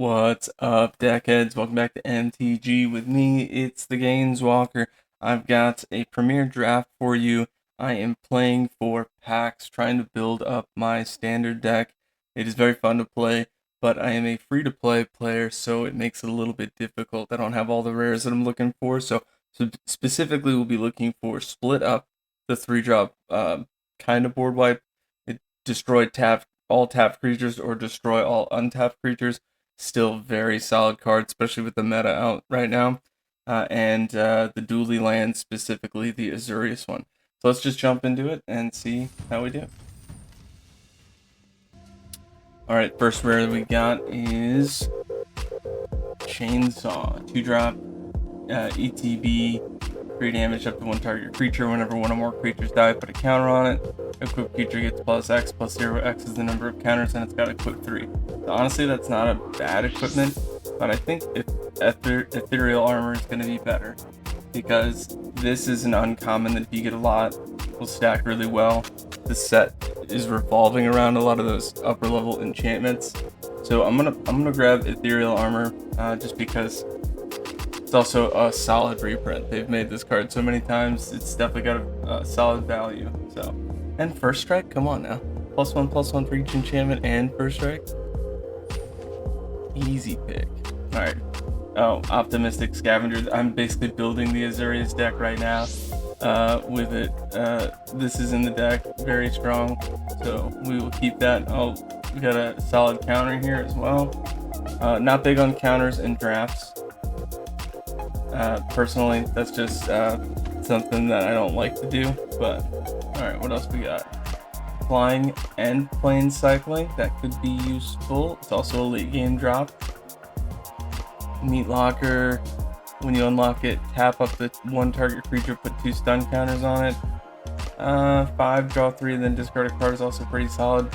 What's up, deckheads? Welcome back to MTG with me. It's the Gainswalker. I've got a premier draft for you. I am playing for packs, trying to build up my standard deck. It is very fun to play, but I am a free-to-play player, so it makes it a little bit difficult. I don't have all the rares that I'm looking for, so specifically we'll be looking for split up the 3-drop kind of board wipe. It destroy all tapped creatures or destroy all untapped creatures. Still very solid card, especially with the meta out right now. And the dually land, specifically the Azorius one. So let's just jump into it and see how we do. Alright, first rare that we got is Chainsaw. 2-drop, ETB, 3 damage up to 1 target creature. Whenever one or more creatures die, put a counter on it. Equipped creature gets +X, +0. X is the number of counters, and it's got equip 3. So honestly, that's not a bad equipment, but I think ethereal armor is going to be better, because this is an uncommon that if you get a lot, will stack really well. The set is revolving around a lot of those upper level enchantments, so I'm gonna grab ethereal armor just because it's also a solid reprint. They've made this card so many times, it's definitely got a solid value. So, and first strike, come on now, +1/+1 for each enchantment and first strike. Easy pick. All right. Oh, optimistic scavenger. I'm basically building the Azorius deck right now. With it, this is in the deck, very strong. So we will keep that. Oh, we got a solid counter here as well. Not big on counters and drafts. Personally, that's just something that I don't like to do. But all right, what else we got? Flying and plane cycling, that could be useful. It's also a late game drop. Meat Locker, when you unlock it, tap up the 1 target creature, put 2 stun counters on it. 5, draw 3, then discard a card is also pretty solid.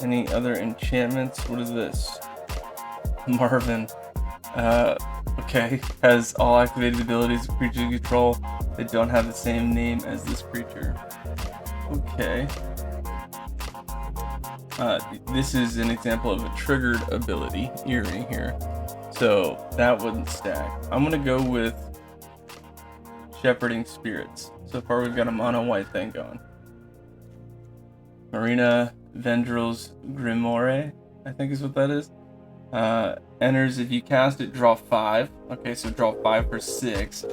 Any other enchantments? What is this? Marvin. Okay, has all activated abilities of creature you control that don't have the same name as this creature. Okay. This is an example of a triggered ability, Eerie, here. So that wouldn't stack. I'm gonna go with Shepherding Spirits. So far we've got a mono white thing going. Marina Vendrill's Grimoire, I think is what that is. Enters, if you cast it, draw 5. Okay, so draw 5 for 6.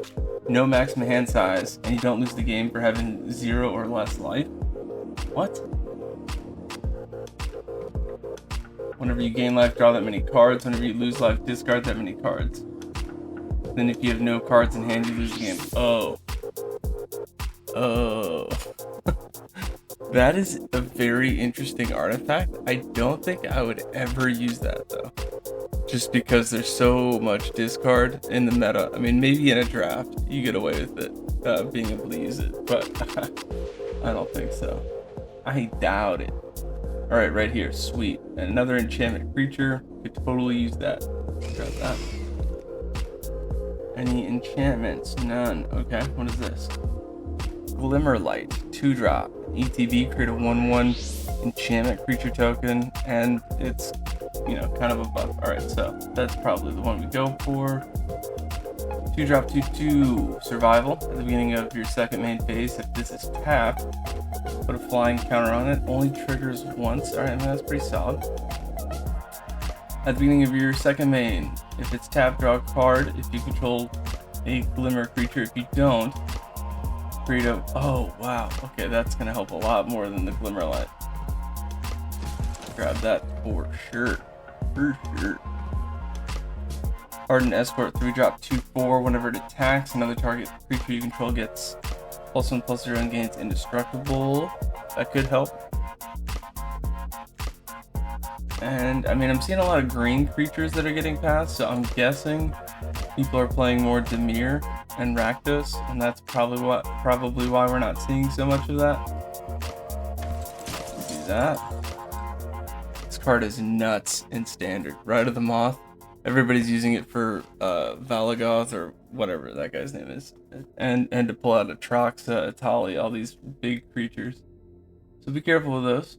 No maximum hand size, and you don't lose the game for having 0 or less life. What? Whenever you gain life, draw that many cards. Whenever you lose life, discard that many cards. Then if you have no cards in hand, you lose the game. Oh. That is a very interesting artifact. I don't think I would ever use that though, just because there's so much discard in the meta. I mean, maybe in a draft you get away with it, being able to use it, but I don't think so. I doubt it. All right, right here, sweet. And another enchantment creature, could totally use that. Grab that. Any enchantments? None. Okay, what is this? Glimmerlight, 2-drop. ETB, create a 1/1 enchantment creature token, and it's, kind of a buff. Alright, so that's probably the one we go for. 2-drop, 2/2, survival. At the beginning of your second main phase, if this is tapped, put a flying counter on it. Only triggers once. Alright, I mean, that's pretty solid. At the beginning of your second main, if it's tapped, draw a card. If you control a glimmer creature, if you don't, create a... Oh, wow. Okay, that's going to help a lot more than the Glimmerlight. Grab that for sure. For sure. Hardened Escort, 3-drop, 2/4. Whenever it attacks, another target creature you control gets +1/+0 and gains indestructible. That could help. And, I mean, I'm seeing a lot of green creatures that are getting passed, so I'm guessing people are playing more Dimir and Rakdos, and that's probably why we're not seeing so much of that. Do that. This card is nuts in standard. Rite of the Moth. Everybody's using it for Valagoth or whatever that guy's name is, and to pull out Atraxa, Atali, all these big creatures. So be careful with those.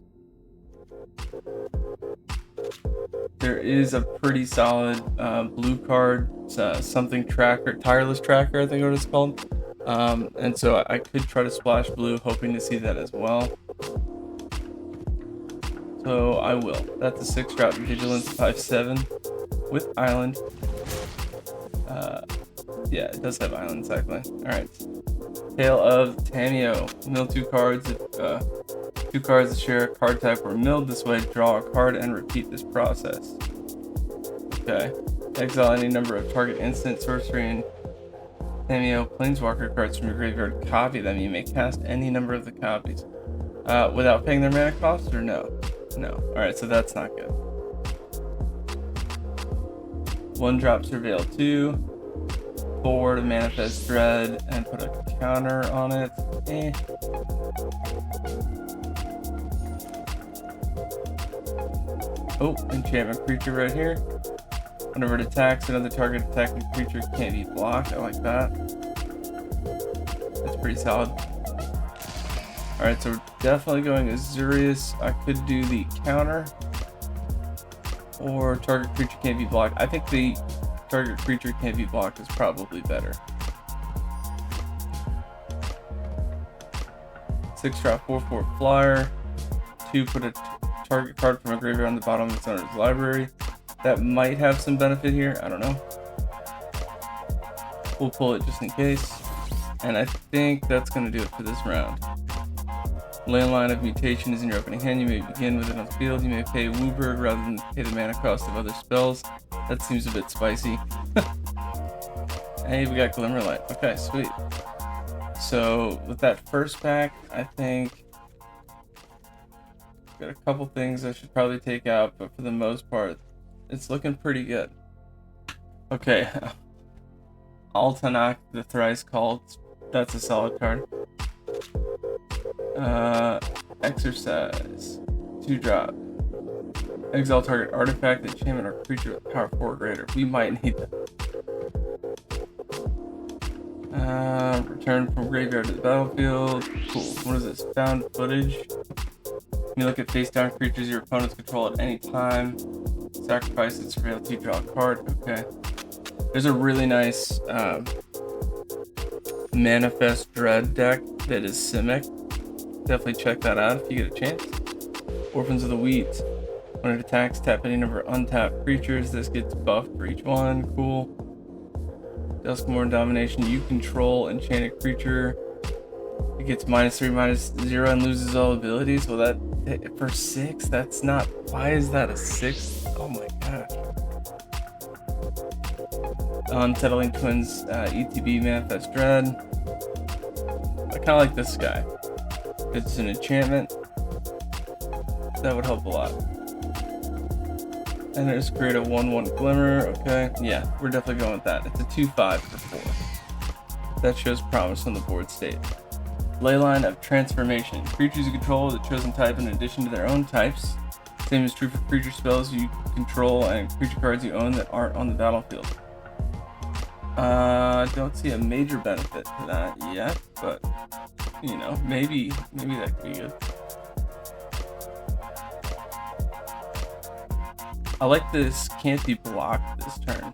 There is a pretty solid blue card, something tracker, tireless tracker, I think what it's called. And so I could try to splash blue, hoping to see that as well. So I will. That's a 6-drop vigilance 5/7 with island. Yeah, it does have island cycling. Alright. Tale of Tameo. Mill 2 cards. If 2 cards that share a card type were milled this way, draw a card and repeat this process. Okay. Exile any number of target instant, sorcery, and Tameo Planeswalker cards from your graveyard. Copy them. You may cast any number of the copies. Without paying their mana cost, or no? No. Alright, so that's not good. 1-drop Surveil 2. 4 to Manifest Dread and put a counter on it. Oh, enchantment creature right here. Whenever it attacks, another target attacking creature can't be blocked. I like that. That's pretty solid. Alright, so we're definitely going Azorius. I could do the counter. Or target creature can't be blocked. I think the target creature can't be blocked is probably better. 6-drop 4/4 flyer. 2 put a target card from a graveyard on the bottom of its owner's library. That might have some benefit here. I don't know. We'll pull it just in case. And I think that's going to do it for this round. Landline of Mutation is in your opening hand. You may begin with it on the field. You may pay Wooburg rather than pay the mana cost of other spells. That seems a bit spicy. Hey, we got Glimmerlight. Okay, sweet. So with that first pack, I think got a couple things I should probably take out, but for the most part, it's looking pretty good. Okay. Altanak, the Thrice Called. That's a solid card. Exercise. 2-drop. Exile target artifact, enchantment, or creature with power 4 or greater. We might need that. Return from graveyard to the battlefield. Cool. What is this? Found footage. You look at face down creatures your opponents control at any time. Sacrifice it, surveil 2, draw a card. Okay. There's a really nice Manifest Dread deck that is Simic. Definitely check that out if you get a chance. Orphans of the Wheat. When it attacks, tap any number of untapped creatures. This gets buffed for each one. Cool. Duskmourn Domination. You control enchanted creature. It gets -3/-0 and loses all abilities. Well, that for 6, that's not. Why is that a 6? Oh my gosh. Unsettling Twins, ETB Manifest Dread. I kind of like this guy. It's an enchantment. That would help a lot. And there's create a 1/1 Glimmer. Okay, yeah, we're definitely going with that. It's a 2/5 for 4. That shows promise on the board state. Leyline of Transformation. Creatures you control the chosen type in addition to their own types. Same is true for creature spells you control and creature cards you own that aren't on the battlefield. I don't see a major benefit to that yet, but you know, maybe that could be good. I like this can't be blocked this turn.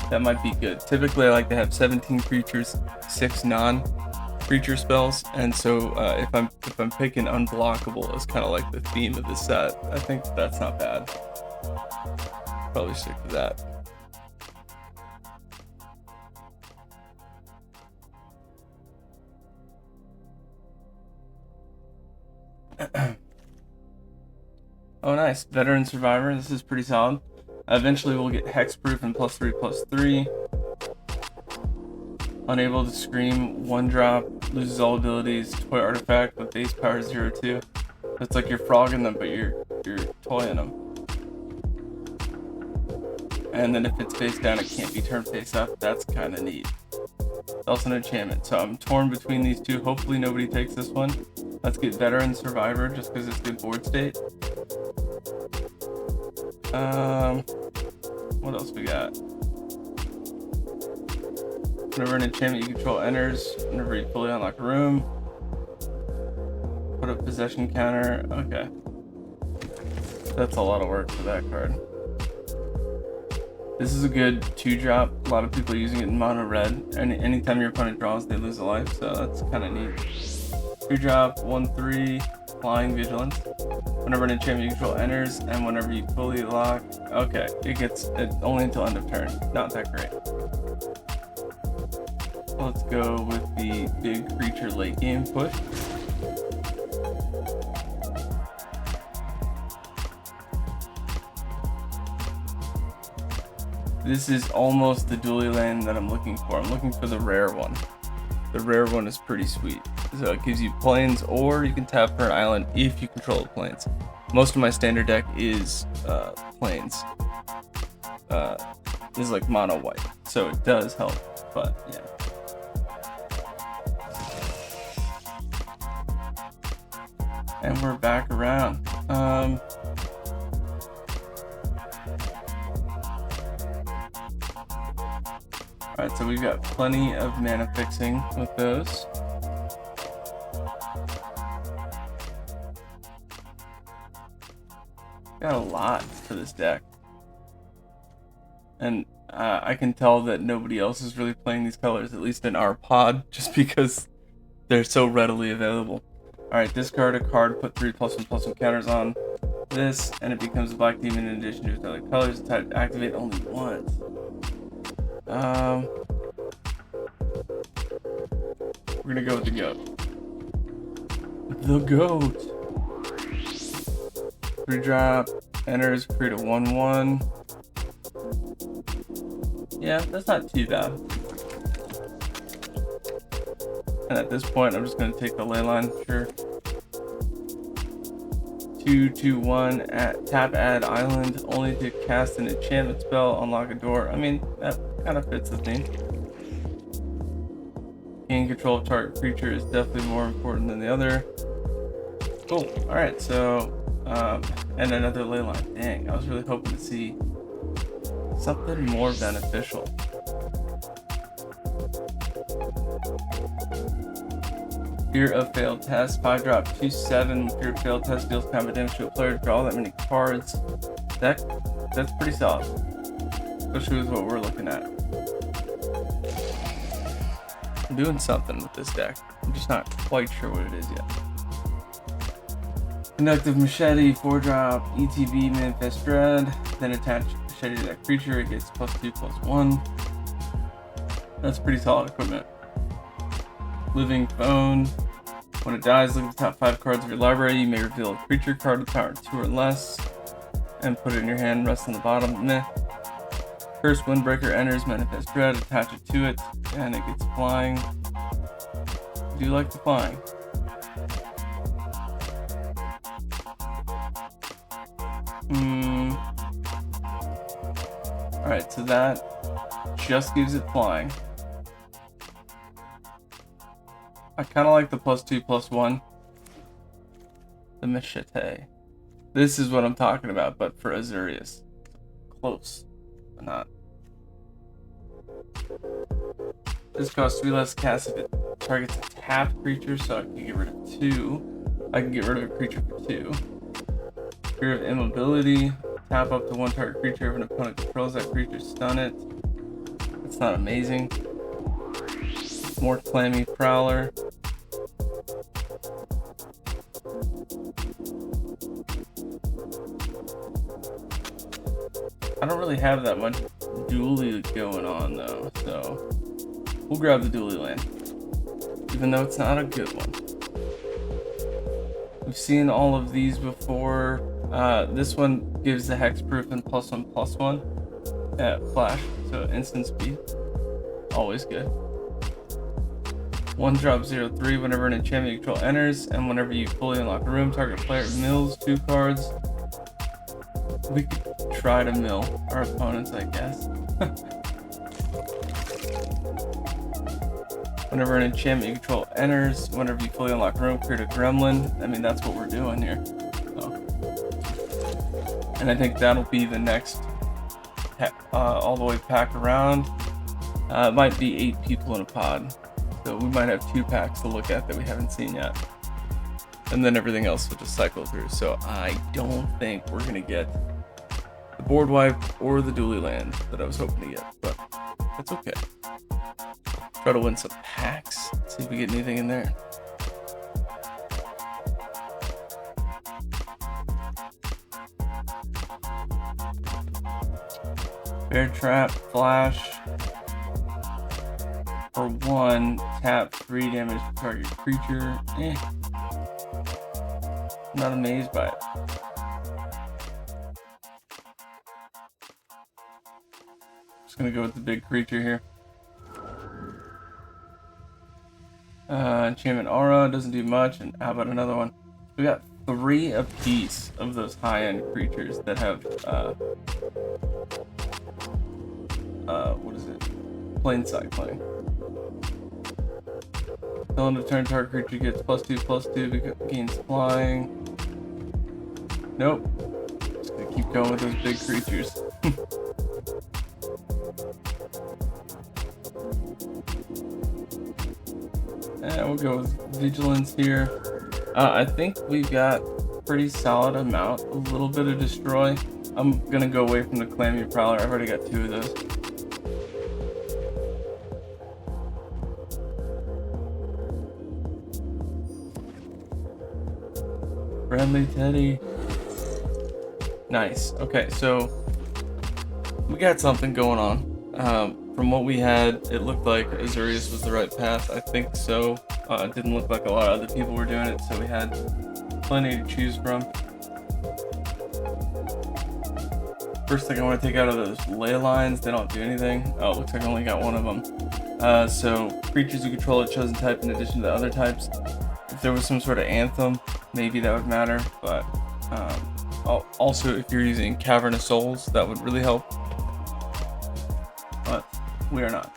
That might be good. Typically I like to have 17 creatures, 6 non-creature spells, and so if I'm picking unblockable as kind of like the theme of the set, I think that's not bad. Probably stick to that. Oh nice, Veteran Survivor, this is pretty solid. Eventually we'll get Hexproof and +3/+3. Unable to Scream, 1-drop, loses all abilities, toy artifact with base power 0/2. It's like you're frogging them, but you're toying them. And then if it's face down, it can't be turned face up. That's kind of neat. It's also an enchantment, so I'm torn between these two. Hopefully nobody takes this one. Let's get Veteran Survivor just because it's good board state. What else we got? Whenever an enchantment you control enters, whenever you fully unlock a room, put a possession counter. Okay. That's a lot of work for that card. This is a good 2-drop. A lot of people are using it in mono red. Anytime your opponent draws, they lose a life, so that's kind of neat. 3-drop, 1/3, flying vigilance. Whenever an enchantment you control enters, and whenever you fully lock, okay, it gets it only until end of turn. Not that great. Let's go with the big creature late game push. This is almost the dually land that I'm looking for. I'm looking for the rare one. The rare one is pretty sweet. So it gives you plains, or you can tap for an island if you control the plains. Most of my standard deck is plains. This is like mono white, so it does help, but yeah. And we're back around. Alright, so we've got plenty of mana fixing with those. Got a lot for this deck. And I can tell that nobody else is really playing these colors, at least in our pod, just because they're so readily available. Alright, discard a card, put 3+1/+1 counters on this, and it becomes a black demon in addition to its other colors. It's type activate only once. We're gonna go with the goat. The goat! 3-drop, enters, create a 1/1. Yeah, that's not too bad. And at this point, I'm just gonna take the ley line, sure. 2/2/1, tap add island, only to cast an enchantment spell, unlock a door. I mean, that kind of fits the theme. Gain control of target creature is definitely more important than the other. Cool. Alright, so, and another ley line. Dang, I was really hoping to see something more beneficial. Fear of failed test. 5-drop, 2/7. Fear of failed test deals combat damage to a player. Draw that many cards. That's pretty solid, especially with what we're looking at. I'm doing something with this deck. I'm just not quite sure what it is yet. Conductive Machete, 4-drop, ETB, Manifest Dread. Then attach Machete to that creature. It gets +2/+1. That's pretty solid equipment. Living Phone. When it dies, look at the top 5 cards of your library. You may reveal a creature card with power 2 or less and put it in your hand, rest on the bottom. Meh. Curse Windbreaker enters, Manifest Dread, attach it to it, and it gets flying. I do like the flying. Alright, so that just gives it flying. I kind of like the +2/+1. The Machete. This is what I'm talking about, but for Azorius. Close, but not. This costs 3 less cast if it targets a tapped creature, so I can get rid of 2. I can get rid of a creature for 2. Fear of immobility. Tap up to 1 target creature. If an opponent controls that creature, stun it. That's not amazing. More Clammy Prowler. I don't really have that much dually going on though, so we'll grab the dually land, even though it's not a good one. We've seen all of these before. This one gives the hexproof and +1/+1 at flash, so instant speed. Always good. 1-drop 0/3. Whenever an enchantment you control enters, and whenever you fully unlock a room, target player mills 2 cards. We could try to mill our opponents, I guess. Whenever an enchantment you control enters, whenever you fully unlock a room, create a gremlin. I mean, that's what we're doing here. So. And I think that'll be the next all the way pack around. It might be 8 people in a pod. So we might have 2 packs to look at that we haven't seen yet. and then everything else will just cycle through. So I don't think we're gonna get the board wipe or the dually land that I was hoping to get, but that's okay. Try to win some packs, see if we get anything in there. Bear trap, flash. For 1, tap 3 damage to target creature. I'm not amazed by it. Just gonna go with the big creature here. Enchantment aura doesn't do much, and how about another one? We got 3 apiece of those high-end creatures that have what is it? Plane cycling. Until end of turn, target creature gets +2/+2, gains flying. Nope. Just gonna keep going with those big creatures. And we'll go with Vigilance here. I think we've got a pretty solid amount, a little bit of Destroy. I'm gonna go away from the Clammy Prowler. I've already got 2 of those. Friendly Teddy. Nice. Okay, so we got something going on. From what we had, it looked like Azorius was the right path. I think so. It didn't look like a lot of other people were doing it, so we had plenty to choose from. First thing I want to take out of those ley lines. They don't do anything. Oh, it looks like I only got 1 of them. So creatures you control a chosen type in addition to the other types. If there was some sort of anthem, maybe that would matter, but also if you're using Cavern of Souls, that would really help, but we are not.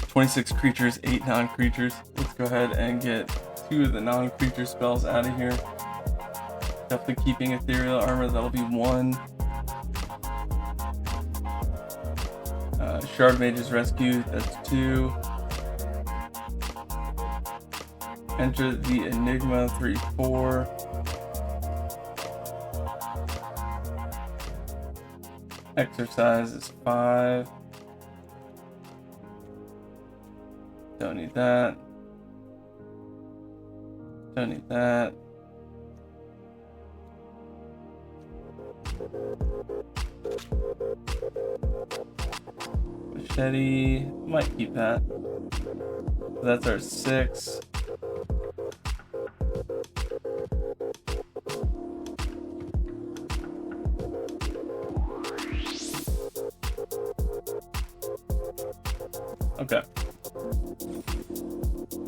"26 creatures, 8 non-creatures." Let's go ahead and get 2 of the non-creature spells out of here. Definitely keeping Ethereal Armor, that'll be 1. Shard Mage's Rescue, that's 2. Enter the Enigma, 3/4. Exercise is 5. Don't need that. Don't need that. Machete, might keep that. So that's our 6. Okay.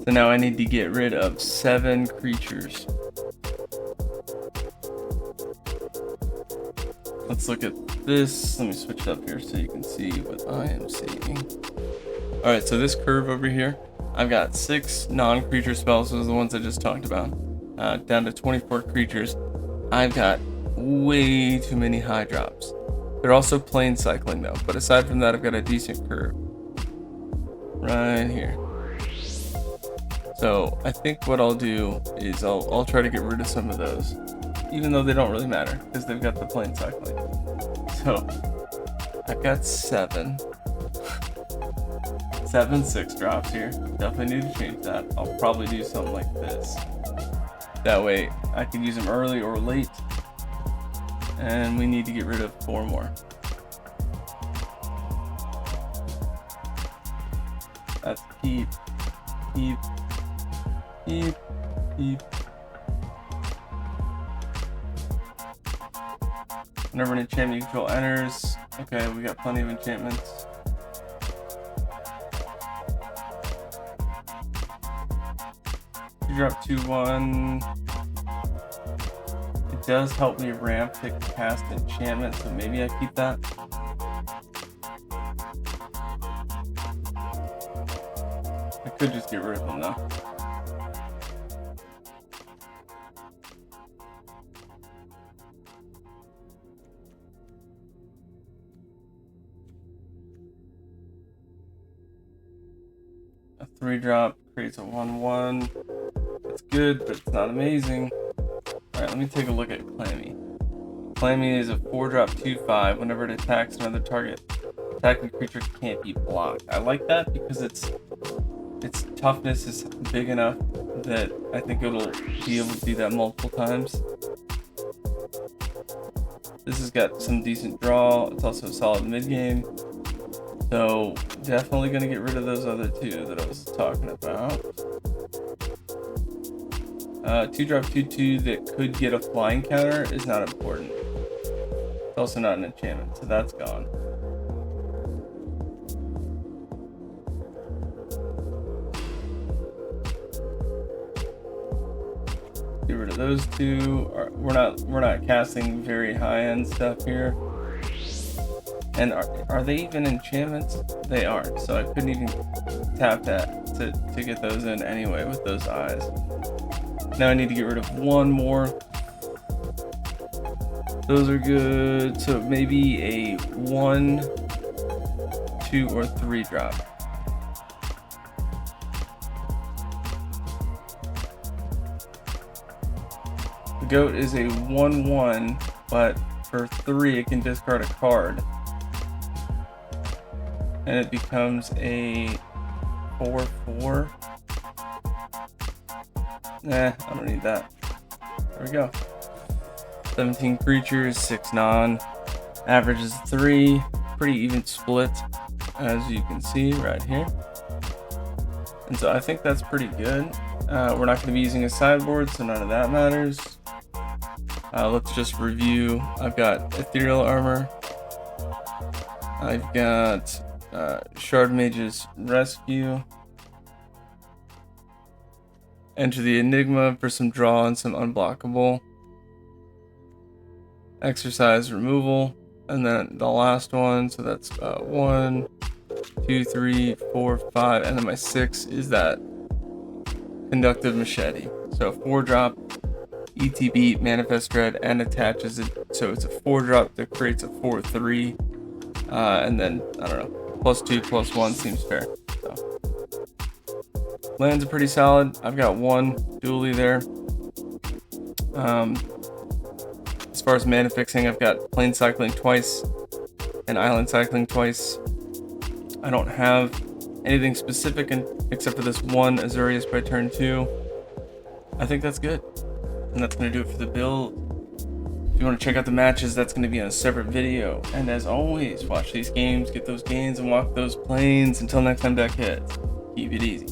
So now I need to get rid of 7 creatures. Let's look at this. Let me switch it up here so you can see what I am seeing. Alright, so this curve over here, I've got 6 non-creature spells, those are the ones I just talked about, down to 24 creatures. I've got way too many high drops. They're also plane cycling though, but aside from that, I've got a decent curve. Right here. So I think what I'll do is I'll try to get rid of some of those, even though they don't really matter because they've got the plane cycling. So I've got 7 6 drops here. Definitely need to change that. I'll probably do something like this. That way I can use them early or late. And we need to get rid of 4 more. That's keep. Whenever an enchantment you control enters. Okay, we got plenty of enchantments. You drop 2/1. It does help me ramp to cast enchantment, so maybe I keep that. I could just get rid of them though. 3-drop, creates a 1/1. It's good, but it's not amazing. Alright, let me take a look at Clammy. Clammy is a 4-drop 2/5. Whenever it attacks another target, attacking creature can't be blocked. I like that because its toughness is big enough that I think it'll be able to do that multiple times. This has got some decent draw. It's also a solid mid-game. So definitely going to get rid of those other two that I was talking about. 2-drop 2/2 that could get a flying counter is not important. It's also not an enchantment, so that's gone. Get rid of those two. We're not casting very high-end stuff here. And are they even enchantments? They aren't. So I couldn't even tap that to get those in anyway with those eyes. Now I need to get rid of one more. Those are good. So maybe a 1, 2, or 3-drop. The goat is a 1/1, but for 3 it can discard a card. And it becomes a 4/4. Nah, I don't need that. There we go. 17 creatures, 6 non. Average is 3. Pretty even split, as you can see right here. And so I think that's pretty good. We're not going to be using a sideboard, so none of that matters. Let's just review. I've got Ethereal Armor. I've got Shard Mage's Rescue. Enter the Enigma for some draw and some unblockable. Exercise Removal. And then the last one, so that's 1, 2, 3, 4, 5, and then my 6 is that Conductive Machete. So 4-drop, ETB, Manifest Dread, and attaches it. So it's a 4-drop that creates a 4/3. And then, I don't know, +2, +1 seems fair. So. Lands are pretty solid. I've got one dually there. As far as mana fixing, I've got plane cycling twice and island cycling twice. I don't have anything specific except for this one Azorius by turn 2. I think that's good. And that's going to do it for the build. If you want to check out the matches, that's going to be on a separate video. And as always, watch these games, get those gains, and walk those planes. Until next time, deck heads, keep it easy.